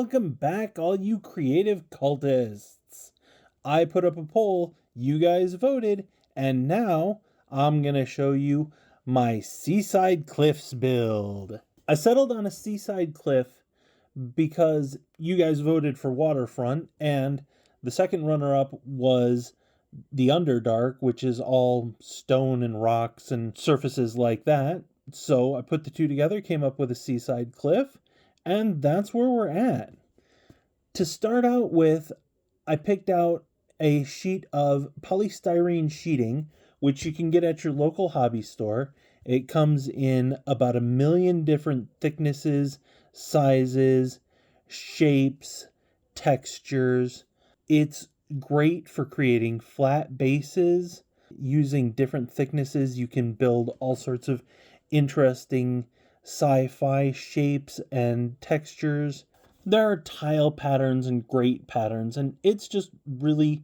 Welcome back, all you creative cultists. I put up a poll, you guys voted, and now I'm going to show you my Seaside Cliffs build. I settled on a seaside cliff because you guys voted for waterfront, and the second runner-up was the Underdark, which is all stone and rocks and surfaces like that. So I put the two together, came up with a seaside cliff, and that's where we're at. To start out with, I picked out a sheet of polystyrene sheeting, which you can get at your local hobby store. It comes in about 1 million different thicknesses, sizes, shapes, textures. It's great for creating flat bases. Using different thicknesses, you can build all sorts of interesting sci-fi shapes and textures. There are tile patterns and grate patterns, and it's just really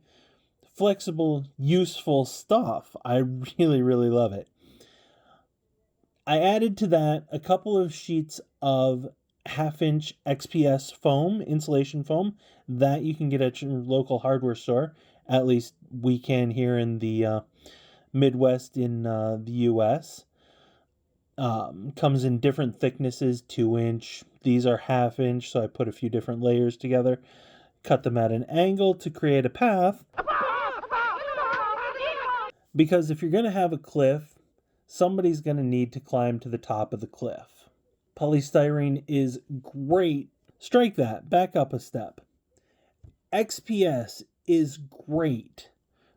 flexible, useful stuff. I really love it. I added to that a couple of sheets of 1/2-inch XPS foam, insulation foam, that you can get at your local hardware store. At least we can here in the Midwest in the US. Comes in different thicknesses, 2-inch. These are 1/2-inch, so I put a few different layers together, cut them at an angle to create a path. Because if you're going to have a cliff, somebody's going to need to climb to the top of the cliff. Polystyrene is great. Strike that, back up a step. XPS is great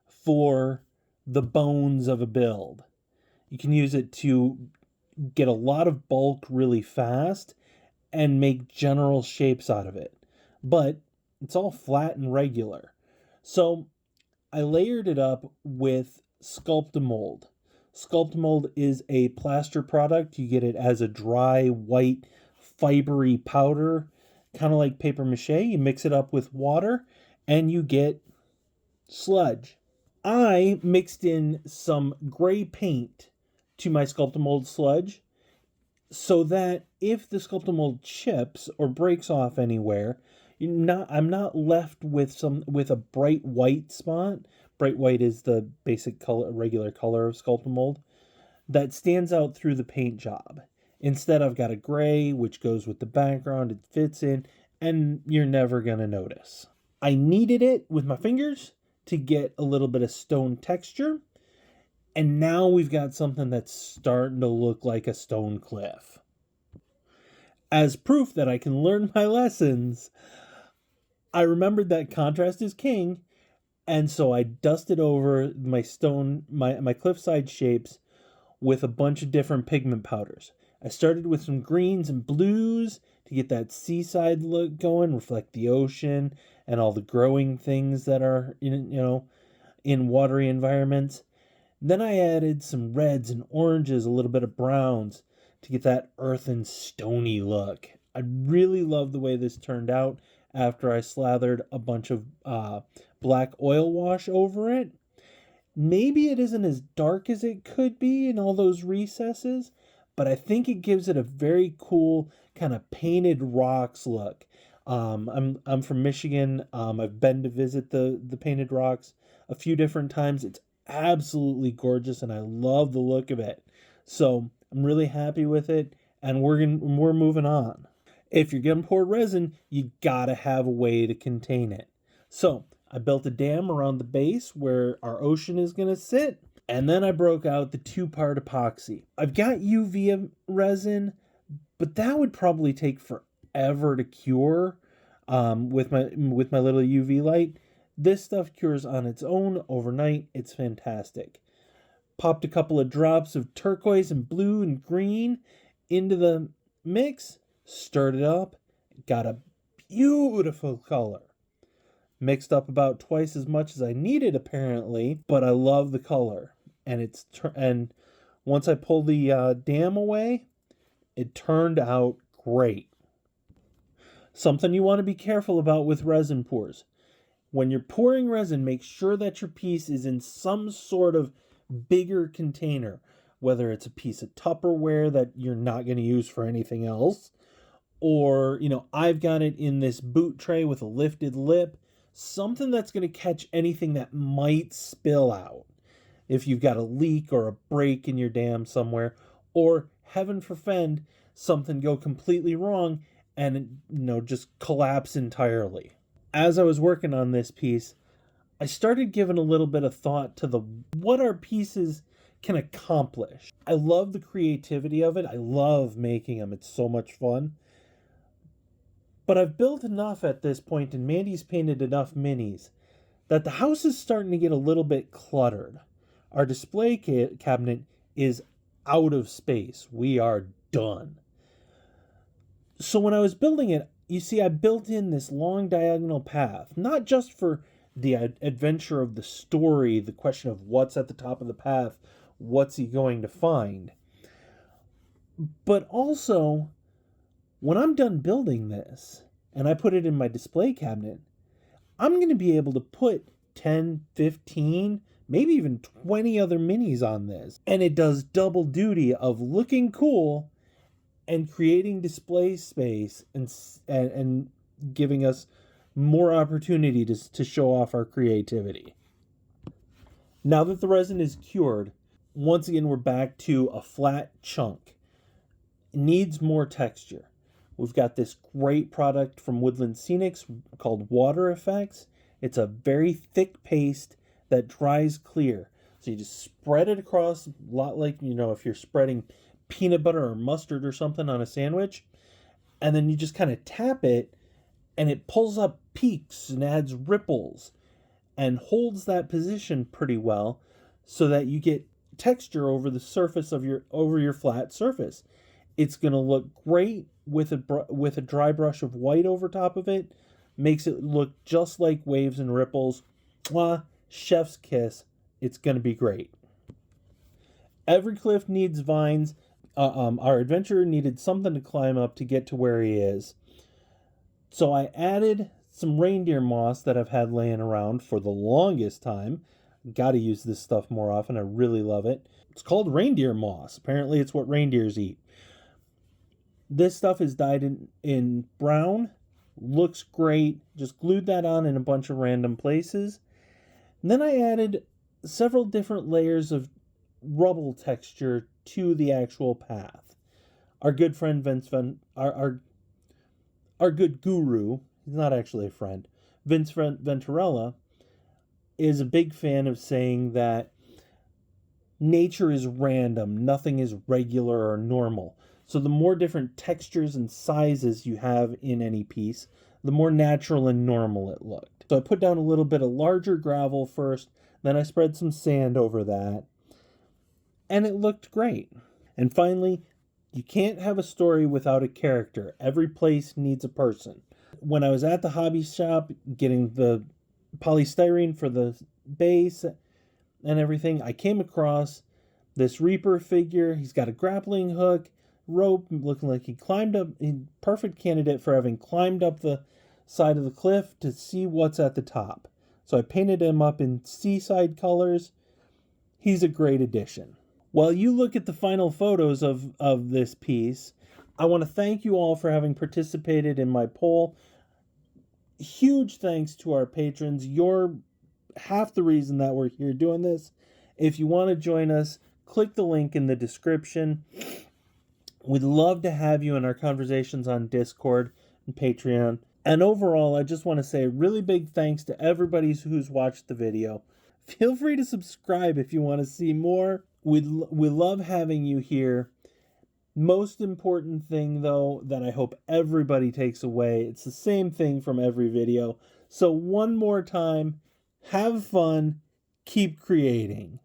for the bones of a build. You can use it to get a lot of bulk really fast and make general shapes out of it. But it's all flat and regular. So I layered it up with Sculpt-A-Mold. Sculpt-A-Mold is a plaster product. You get it as a dry, white, fibery powder, kind of like paper mache. You mix it up with water and you get sludge. I mixed in some gray paint to my Sculpt-A-Mold sludge so that if the Sculpt-A-Mold chips or breaks off anywhere, I'm not left with a bright white spot. Bright white is the basic color, regular color of Sculpt-A-Mold that stands out through the paint job. Instead, I've got a gray, which goes with the background. It fits in, and you're never going to notice. I kneaded it with my fingers to get a little bit of stone texture. And now we've got something that's starting to look like a stone cliff. As proof that I can learn my lessons, I remembered that contrast is king, and so I dusted over my cliffside shapes with a bunch of different pigment powders. I started with some greens and blues to get that seaside look going, reflect the ocean and all the growing things that are in watery environments. Then I added some reds and oranges, a little bit of browns to get that earthen, stony look. I really love the way this turned out after I slathered a bunch of black oil wash over it. Maybe it isn't as dark as it could be in all those recesses, but I think it gives it a very cool kind of painted rocks look. I'm from Michigan. I've been to visit the painted rocks a few different times. It's absolutely gorgeous, and I love the look of it. So I'm really happy with it, and we're moving on. If you're gonna pour resin, you gotta have a way to contain it. So I built a dam around the base where our ocean is gonna sit, and then I broke out the 2-part epoxy. I've got UV resin, but that would probably take forever to cure with my little UV light. This stuff cures on its own overnight. It's fantastic. Popped a couple of drops of turquoise and blue and green into the mix, stirred it up, got a beautiful color. Mixed up about twice as much as I needed apparently, but I love the color. And once I pulled the dam away, it turned out great. Something you want to be careful about with resin pours. When you're pouring resin, make sure that your piece is in some sort of bigger container, whether it's a piece of Tupperware that you're not going to use for anything else, or, I've got it in this boot tray with a lifted lip, something that's going to catch anything that might spill out. If you've got a leak or a break in your dam somewhere, or heaven forfend, something go completely wrong and, just collapse entirely. As I was working on this piece, I started giving a little bit of thought to what our pieces can accomplish. I love the creativity of it. I love making them. It's so much fun. But I've built enough at this point, and Mandy's painted enough minis, that the house is starting to get a little bit cluttered. Our display cabinet is out of space. We are done. So when I was building it, you see, I built in this long diagonal path, not just for the adventure of the story, the question of what's at the top of the path, what's he going to find, but also, when I'm done building this and I put it in my display cabinet, I'm going to be able to put 10, 15, maybe even 20 other minis on this. And it does double duty of looking cool and creating display space and giving us more opportunity to show off our creativity. Now that the resin is cured, once again, we're back to a flat chunk. It needs more texture. We've got this great product from Woodland Scenics called Water Effects. It's a very thick paste that dries clear. So you just spread it across, a lot like, if you're spreading peanut butter or mustard or something on a sandwich. And then you just kind of tap it, and it pulls up peaks and adds ripples and holds that position pretty well so that you get texture over the surface of your flat surface. It's going to look great with a dry brush of white over top of it. Makes it look just like waves and ripples. Mwah, chef's kiss. It's going to be great. Every cliff needs vines. Our adventurer needed something to climb up to get to where he is. So I added some reindeer moss that I've had laying around for the longest time. Got to use this stuff more often. I really love it. It's called reindeer moss. Apparently it's what reindeers eat. This stuff is dyed in brown. Looks great. Just glued that on in a bunch of random places. And then I added several different layers of rubble texture to the actual path. Our good friend our good guru, he's not actually a friend, Vince Venturella, is a big fan of saying that nature is random, nothing is regular or normal. So the more different textures and sizes you have in any piece, the more natural and normal it looked. So I put down a little bit of larger gravel first, then I spread some sand over that, and it looked great. And finally, you can't have a story without a character. Every place needs a person. When I was at the hobby shop getting the polystyrene for the base and everything, I came across this Reaper figure. He's got a grappling hook, rope, looking like he climbed up. Perfect candidate for having climbed up the side of the cliff to see what's at the top. So I painted him up in Seaside colors. He's a great addition. While you look at the final photos of this piece, I want to thank you all for having participated in my poll. Huge thanks to our patrons. You're half the reason that we're here doing this. If you want to join us, click the link in the description. We'd love to have you in our conversations on Discord and Patreon. And overall, I just want to say a really big thanks to everybody who's watched the video. Feel free to subscribe if you want to see more. We love having you here. Most important thing, though, that I hope everybody takes away, it's the same thing from every video. So one more time, have fun, keep creating.